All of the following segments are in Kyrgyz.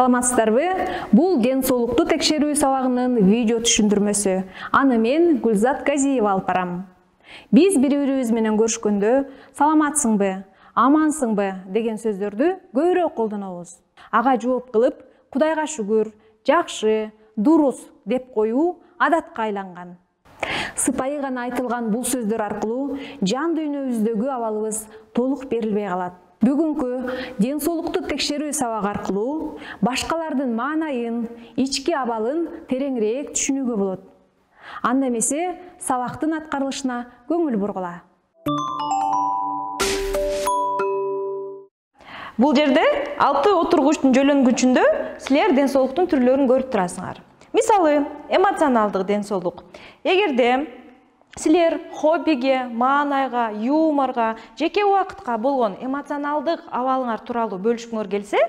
Саламатсыздарбы? Бул ден соолукту текшерүү сабагынын видео түшүндүрмөсү. Аны мен Гүлзат Газиева алып барам. Биз бири-бирибиз менен көрүшкөндө саламатсыңбы, амансыңбы деген сөздөрдү көбүрөөк колдонобуз. Ага жооп кылып, Кудайга шүгүр, жакшы, дурус деп коюу адатка айланган. Сыпайы гана айтылган бул сөздөр аркылуу жан дүйнөбүздөгү абалыбыз толук берилбей калат. Бүгүнкү ден соолукту текшерүү сабагы аркылуу башкалардын маанайын, ички абалын тереңирээк түшүнүүгө болот. Анда эмесе сабактын аткарылышына көңүл бургула. Бул жерде 6 отургучтун жөлөнгүчүндө силер ден соолуктун түрлөрүн көрүп турасыңар. Мисалы, эмоционалдык ден соолук. Эгерде силер хоббиге, маанайга, юморго, жеке убакытка болгон эмоционалдык абалыңар тууралуу бөлүшкүңөр келсе,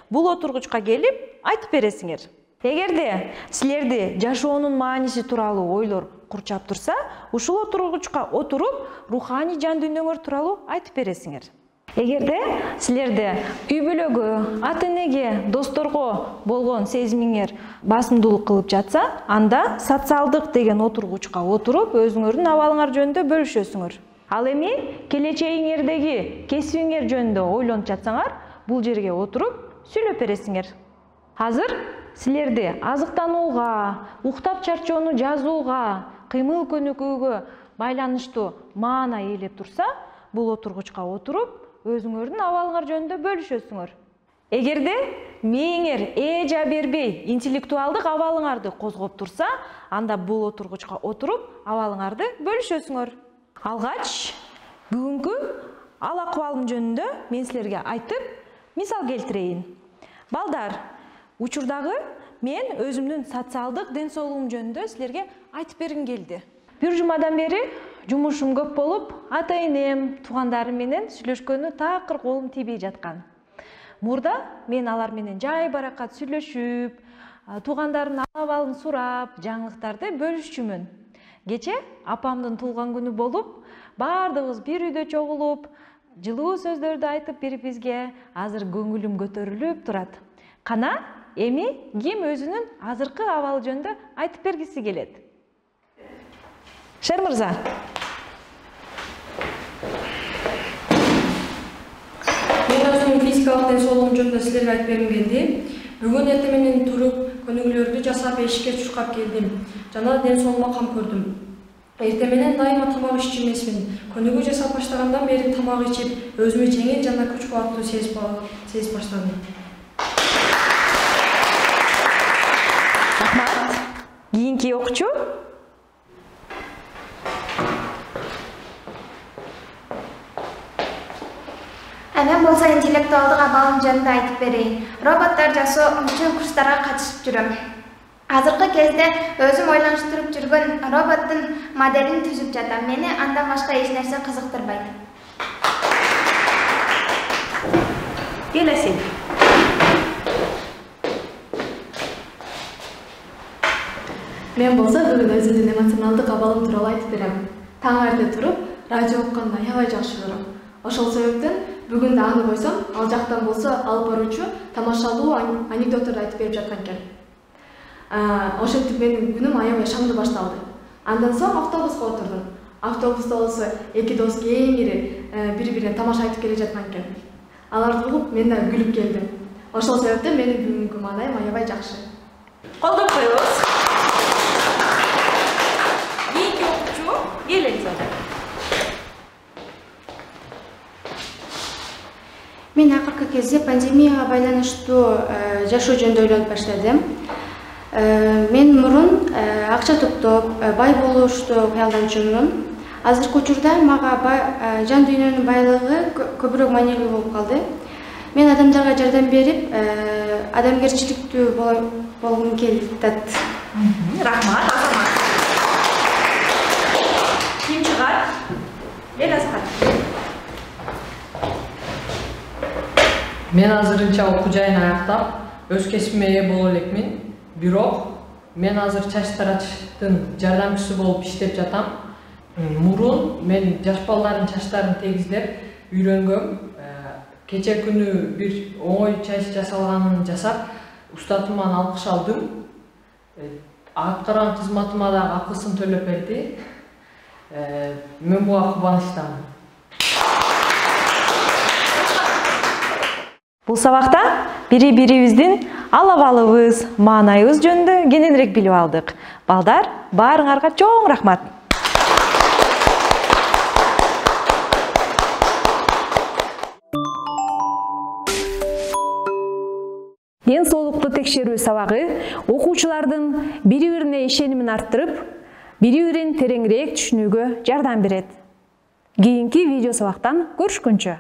бул отургучка келип айтып бересиңер. Эгерде силерди жашоонун мааниси тууралуу ойлор курчап турса, ушул отургучка отуруп, руханий жан дүйнөңөр тууралуу айтып бересиңер. Эгерде силерде үй бүлөгө, ата-энеге, досторго болгон сезимиңер басымдуулук кылып жатса, анда социалдык деген отургучка отуруп, өзүңөрдүн абалыңар жөнүндө бөлүшөсүңөр. Ал эми келечегиңердеги кесибиңер жөнүндө ойлонуп жатсаңар, бул жерге отуруп, сүйлөп бересиңер. Азыр силерди азыктанууга, уктап чарчоону жазууга, кыймыл көнүгүүгө байланыштуу маана ээлеп турса, бул отургучка отуруп, өзүңөрдүн абалыңар жөнүндө бөлүшөсүңөр. Эгерде мээңер эжа бербей интеллектуалдык абалыңарды козгоп турса, анда бул отургучка отуруп, абалыңарды бөлүшөсүңөр. Алгач, бүгүнкү ал акыбалым жөнүндө мен силерге айтып, мисал келтирейин. Балдар, учурдагы мен өзүмдүн социалдык ден соолугум жөнүндө силерге айтып бергим келди. Бир жумадан бери жумушум көп болуп, ата-энем, туугандарым менен сүйлөшкөнү такыр колум тийбей жаткан. Мурда мен алар менен жай баракат сүйлөшүп, туугандарымдын абалын сурап, жаңылыктарды бөлүшчүмүн. Кече апамдын туулган күнү болуп, баардыгыбыз бир үйдө чогулуп, жылуу сөздөрдү айтып бири-бирибизге, азыр көңүлүм көтөрүлүп турат. Кана эми ким өзүнүн азыркы абалы жөнүндө айтып бергиси келет? Шер мырза. Мен өзүмдүн физикалык ден соолугум жөнүндө силерге айтып бергим келди. Бүгүн эртең менен туруп, көнүгүүлөрдү жасап эшикке чуркап келдим. Жана ден соолугума кам көрдүм. Эртең менен дайыма тамак иччү эмесмин. Көнүгүү жасап баштагандан бери тамак ичип, өзүмү жеңил жана күч кубаттуу сезип баштадым. Рахмат. Кийинки окуучу? Мен болсо интеллектуалдык абалым жөнүндө айтып берейин. Роботтор жасоо үчүн курстарга катышып жүрөм. Азыркы кезде өзүм ойлонуштуруп жүргөн роботтун моделин түзүп жатам. Мени андан башка эч нерсе кызыктырбайт. Келесиң. Мен болсо бүгүн өзүмдүн эмоционалдык абалым тууралуу айтып берем. Таң эрте туруп, радио окуганды аябай жакшы көрөм. Ошол себептен бүгүн да аны койсом, ал жактан болсо алып баруучу тамашалуу анекдотторду айтып берип жаткан экен. Ошентип менин күнүм аябай шаңдуу башталды. Андан соң автобуска отурдум. Автобуста болсо эки дос кеңири бири-бирине тамаша айтып келе жаткан экен. Аларды угуп, мен да күлүп келдим. Ошол себептен менин бүгүнкү маанайым аябай жакшы. Колдоп коебуз. Кийинки окуучу келеңиз. Мен акыркы кезде пандемияга байланыштуу жашоо жөнүндө ойлонуп баштадым. Мен мурун акча топтоп, бай болушту кыялданчумун. Азыркы учурда мага жан дүйнөнүн байлыгы көбүрөөк маанилүү болуп калды. Мен адамдарга жардам берип, адамгерчиликтүү болгум келип атат. Рахмат. Ким чыгат? Эл Аскар. Мен азырынча окуу жайын аяктап, өз кесибиме ээ боло элекмин. Бирок мен азыр чач таратыштын жардамчысы болуп иштеп жатам. Мурун мен жаш балдардын чачтарын тегизлеп үйрөнгөм. Кече күнү бир оңой чач жасалганын жасап, Устатыман алкыш алдым. Аткарган кызматыма да акысын төлөп берди. Мен буга кубанычтамын. Бул сабакта бири-бирибиздин алабалыбыз, маанайыбыз жөнүндө кененирээк билип алдык. Балдар, баарыңарга чоң рахмат. Ден соолукту текшерүү сабагы окуучулардын бири-бирине ишенимин арттырып, бири-бирин тереңирээк түшүнүүгө жардам берет. Кийинки видео сабактан көрүшкөнчө.